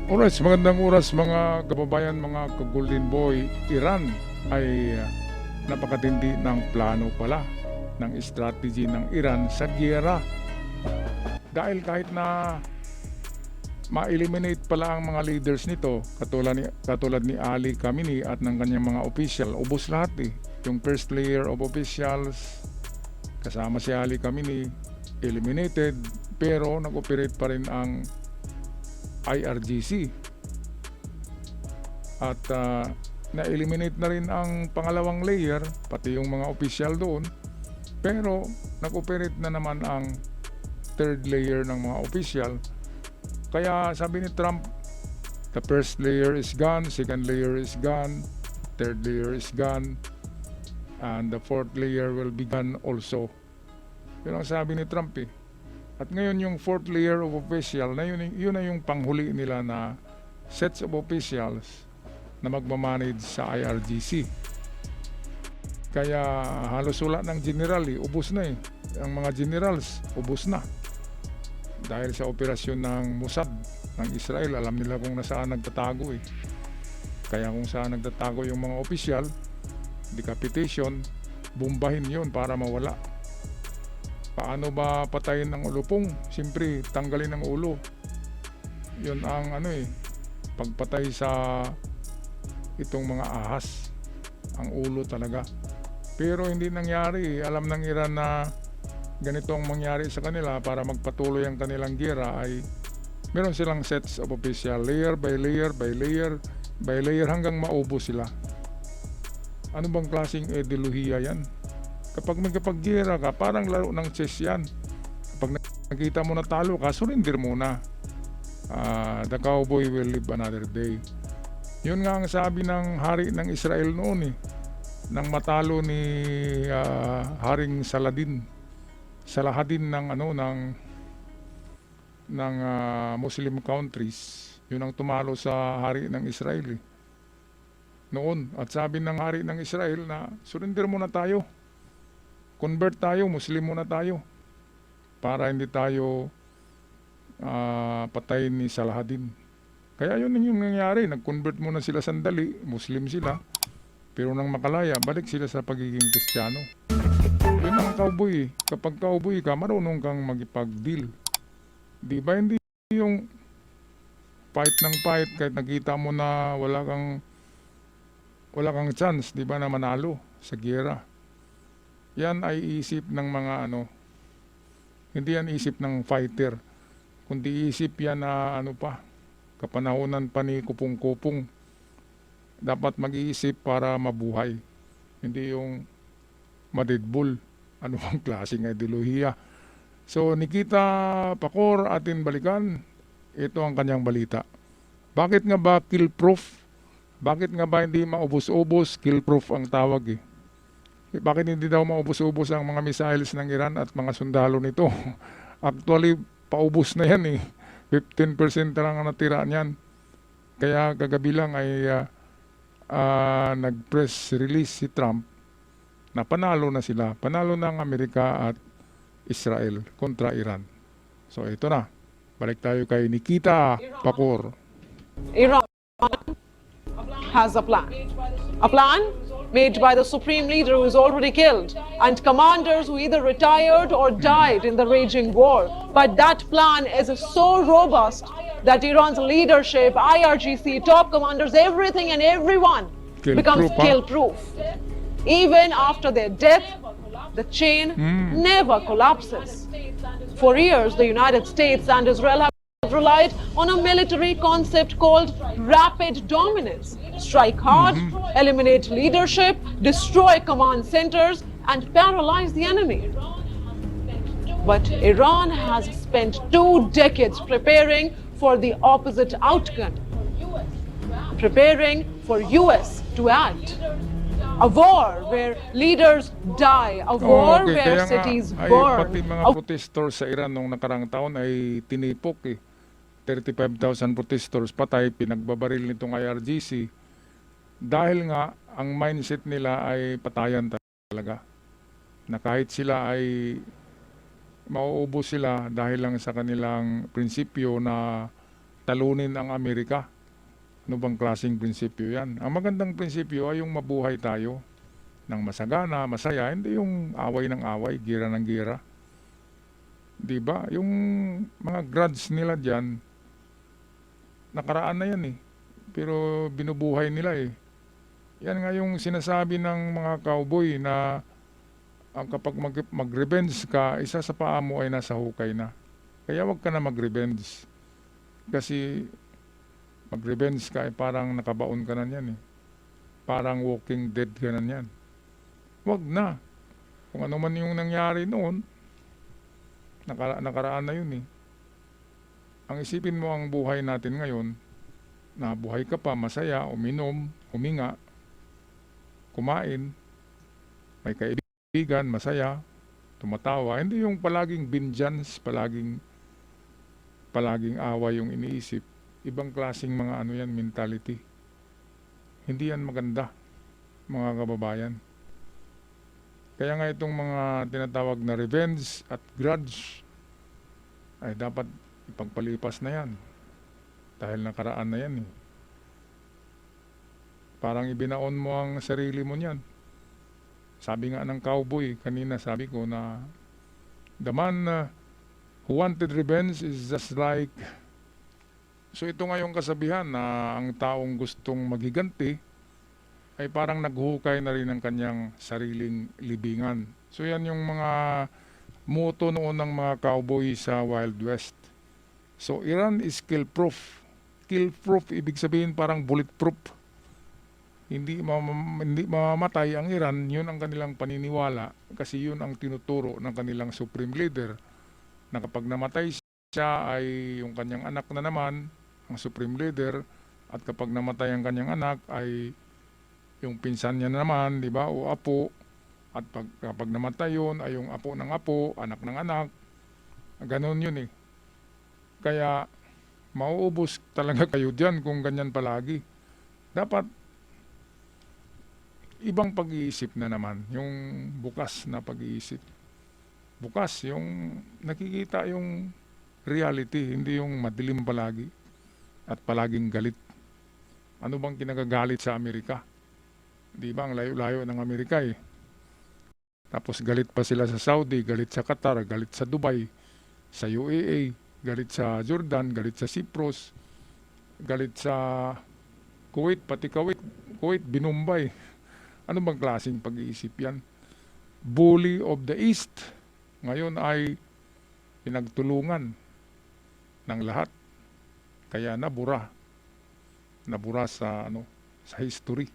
Alright, magandang oras mga kababayan, mga ka-Golden Boy. Iran ay napakatindi ng plano pala ng strategy ng Iran sa giyera. Dahil kahit na ma-eliminate pala ang mga leaders nito, katulad ni Ali Khamenei at ng kanyang mga official, ubos lahat eh. Yung first layer of officials, kasama si Ali Khamenei, eliminated, pero nag-operate pa rin ang IRGC. At na-eliminate na rin ang pangalawang layer, pati yung mga official doon. Pero nag-operate na naman ang third layer ng mga official. Kaya sabi ni Trump, the first layer is gone, second layer is gone, third layer is gone, and the fourth layer will be gone also. Yun ang sabi ni Trump eh. At ngayon yung fourth layer of official, na yun na yung panghuli nila na sets of officials na magmamanage sa IRGC. Kaya halos wala ng general eh, ubos na eh. Ang mga generals, ubos na. Dahil sa operasyon ng Mossad ng Israel, alam nila kung nasaan nagtatago eh. Kaya kung saan nagtatago yung mga opisyal, decapitation, bombahin yun para mawala. Paano ba patayin ang ulupong? Siyempre, tanggalin ang ulo. Yun ang pagpatay sa itong mga ahas, ang ulo talaga. Pero hindi nangyari. Alam ng Iran na ganito ang mangyari sa kanila para magpatuloy ang kanilang giyera ay meron silang sets of official, layer by layer by layer by layer hanggang maubos sila. Ano bang klaseng ideolohiya yan? Kapag magkapag-giyera ka, parang laro ng chess yan. Kapag nakita mo na talo ka, surrender muna. The cowboy will live another day. Yun nga ang sabi ng hari ng Israel noon eh, nang matalo ni Haring Salahadin ng Muslim countries. Yun ang tumalo sa hari ng Israel eh, noon. At sabi ng hari ng Israel na surrender muna tayo. Convert tayo, Muslim muna tayo. Para hindi tayo patayin ni Salahadin. Kaya yun yung nangyari, nag-convert muna sila sandali, Muslim sila. Pero nang makalaya, balik sila sa pagiging Kristiyano. Yun ang cowboy. Kapag cowboy ka, marunong kang magipag-deal. Di ba hindi yung fight ng fight kahit nakita mo na wala kang chance, di ba, na manalo sa giyera. Yan ay isip ng mga hindi yan isip ng fighter, kundi isip yan na kapanahonan pa ni Kupong-Kupong. Dapat mag-iisip para mabuhay. Hindi yung madidbul. Ano bang klaseng ideolohiya? So, Nikita Pacor, atin balikan. Ito ang kanyang balita. Bakit nga ba kill-proof? Bakit nga ba hindi maubos-ubos? Kill-proof ang tawag eh. Bakit hindi daw maubos-ubos ang mga missiles ng Iran at mga sundalo nito? Actually, paubos na yan eh. 15% lang ang natira niyan. Kaya kagabi lang ay nag-press release si Trump na panalo na sila. Panalo na ang Amerika at Israel kontra Iran. So ito na. Balik tayo kay Nikita Pacor. Iran has a plan. A plan made by the supreme leader who is already killed and commanders who either retired or died in the raging war. But that plan is so robust that Iran's leadership, IRGC, top commanders, everything and everyone becomes kill-proof. Even after their death, the chain never collapses. For years, the United States and Israel have relied on a military concept called rapid dominance. Strike hard, eliminate leadership, destroy command centers, and paralyze the enemy. But Iran has spent 2 decades preparing for the opposite outcome, preparing for US to act. A war where leaders die, a war where cities burn. Pati mga protestors sa Iran nung nakarang taon ay tinipok eh. 35,000 protestors patay, pinagbabaril nitong IRGC. Dahil nga, ang mindset nila ay patayan talaga. Na kahit sila ay mauubos sila dahil lang sa kanilang prinsipyo na talunin ang Amerika. Ano bang klaseng prinsipyo yan? Ang magandang prinsipyo ay yung mabuhay tayo ng masagana, masaya, hindi yung away ng away, gira ng gira. Di ba? Yung mga grudge nila dyan, nakaraan na yan eh. Pero binubuhay nila eh. Yan nga yung sinasabi ng mga cowboy na kapag mag-revenge ka, isa sa paa mo ay nasa hukay na. Kaya wag ka na mag-revenge. Kasi mag-revenge ka ay parang nakabaon ka na yan eh. Parang walking dead ka na yan. Wag na. Kung ano man yung nangyari noon, nakaraan na yun eh. Ang isipin mo ang buhay natin ngayon, na buhay ka pa, masaya, uminom, huminga, kumain, may kaibigan, masaya, tumatawa. Hindi yung palaging vengeance, palaging away yung iniisip. Ibang klaseng mga ano yan, mentality. Hindi yan maganda, mga kababayan. Kaya nga itong mga tinatawag na revenge at grudge ay dapat ipagpalipas na yan. Dahil nakaraan na yan eh. Parang ibinaon mo ang sarili mo niyan. Sabi nga ng cowboy, kanina sabi ko na the man who wanted revenge is just like... So ito nga yung kasabihan na ang taong gustong maghiganti ay parang naghuhukay na rin ng kanyang sariling libingan. So yan yung mga motto noon ng mga cowboy sa Wild West. So Iran is kill-proof. Kill-proof, ibig sabihin parang bulletproof. Hindi mamamatay ang Iran, yun ang kanilang paniniwala kasi yun ang tinuturo ng kanilang supreme leader na kapag namatay siya ay yung kanyang anak na naman ang supreme leader at kapag namatay ang kanyang anak ay yung pinsan niya naman, di ba, o apo, at kapag namatay yun ay yung apo ng apo, anak ng anak, ganon yun eh. Kaya mauubos talaga kayo dyan kung ganyan palagi. Dapat ibang pag-iisip na naman, yung bukas na pag-iisip. Bukas, yung nakikita yung reality, hindi yung madilim palagi at palaging galit. Ano bang kinagagalit sa Amerika? Di ba ang layo-layo ng Amerika eh. Tapos galit pa sila sa Saudi, galit sa Qatar, galit sa Dubai, sa UAE, galit sa Jordan, galit sa Cyprus, galit sa Kuwait, pati Kuwait binumbay. Ano bang klaseng pag-iisip yan? Bully of the East. Ngayon ay pinagtulungan ng lahat. Kaya nabura sa sa history.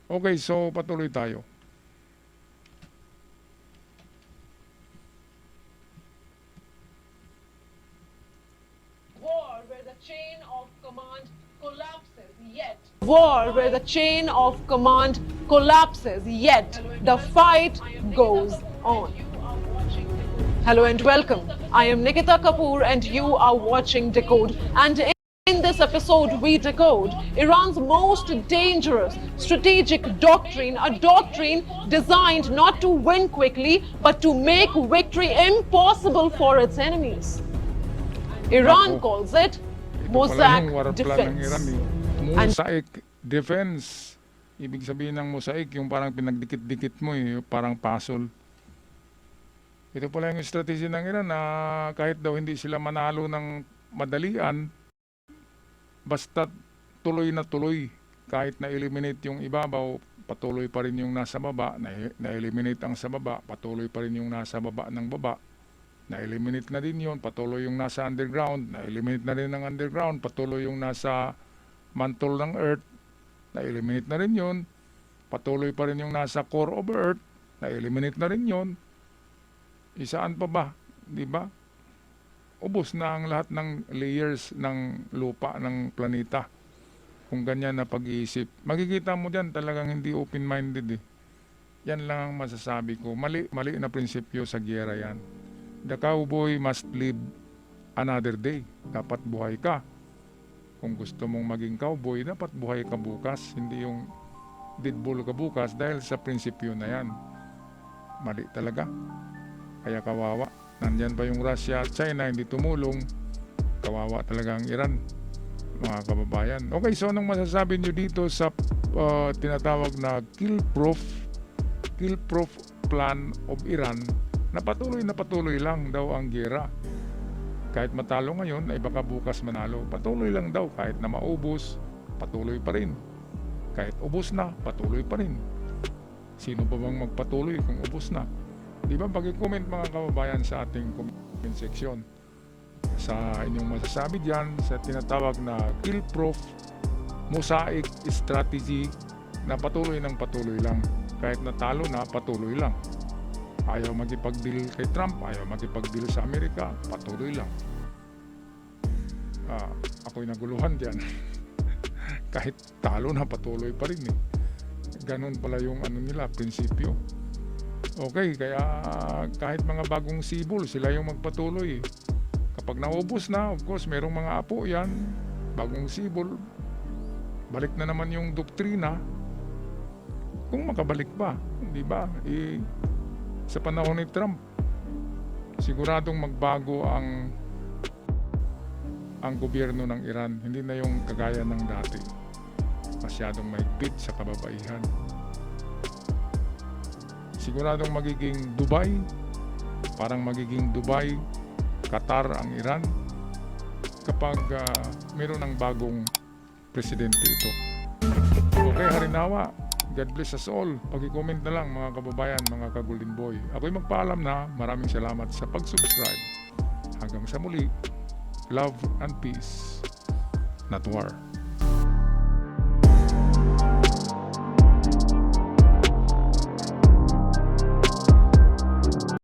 Okay, so patuloy tayo. War where the chain of command collapses, yet war where the chain of command collapses, yet the fight goes on. Hello and welcome. I am Nikita Kapoor and you are watching Decode. And in this episode, we decode Iran's most dangerous strategic doctrine, a doctrine designed not to win quickly, but to make victory impossible for its enemies. Iran Naku. calls it Ito pala Mosaic yung war plan ng Iran defense. eh. Mosaic defense. Ibig sabihin ng mosaic, yung parang pinagdikit-dikit mo eh, parang puzzle. Ito pala yung strategy ng Iran na kahit daw hindi sila manalo ng madalian, basta tuloy na tuloy. Kahit na-eliminate yung ibabaw, patuloy pa rin yung nasa baba. Na-eliminate ang sa baba, patuloy pa rin yung nasa baba ng baba. Na-eliminate na din yun, patuloy yung nasa underground. Na-eliminate na rin ng underground, patuloy yung nasa mantle ng earth. Na-eliminate na rin yun, patuloy pa rin yung nasa core of earth. Na-eliminate na rin yun. Isaan pa ba? Di ba? Ubos na ang lahat ng layers ng lupa ng planeta. Kung ganyan na pag-iisip. Makikita mo dyan talagang hindi open-minded eh. Yan lang ang masasabi ko. Mali na prinsipyo sa giyera yan. The cowboy must live another day. Dapat buhay ka. Kung gusto mong maging cowboy, dapat buhay ka bukas. Hindi yung deadball ka bukas dahil sa prinsipyo na yan. Mali talaga. Kaya kawawa. Nandyan pa yung Russia at China, hindi tumulong. Kawawa talaga ang Iran. mga kababayan. Okay, so anong masasabi nyo dito sa tinatawag na kill-proof plan of Iran na patuloy lang daw ang giyera? Kahit matalo ngayon ay baka bukas manalo. Patuloy lang daw, kahit na maubos, patuloy pa rin. Kahit ubos na, patuloy pa rin. Sino ba bang magpatuloy kung ubos na? Di ba? Pag-comment mga kababayan sa ating comment section sa inyong masasabi dyan sa tinatawag na kill-proof mosaic strategy na patuloy lang. Kahit natalo na, patuloy lang. Ayaw magipag-deal kay Trump, ayaw magipag-deal sa Amerika, patuloy lang. Ako'y naguluhan dyan. Kahit talo na, patuloy pa rin eh. Ganon pala yung nila, prinsipyo. Okay, kaya kahit mga bagong sibol, sila yung magpatuloy eh. Kapag naubos na, of course, merong mga apo yan, bagong sibol, balik na naman yung doktrina. Kung makabalik pa, di ba? Sa panahon ni Trump, siguradong magbago ang gobyerno ng Iran. Hindi na yung kagaya ng dati. Masyadong mahigpit sa kababaihan. Siguradong magiging Dubai, parang magiging Dubai, Qatar ang Iran kapag meron ng bagong presidente ito. Okay, harinawa. God bless us all. Pag-comment na lang mga kababayan, mga ka-Golden Boy. Ako'y magpaalam na. Maraming salamat sa pag-subscribe. Hanggang sa muli. Love and peace. Not war.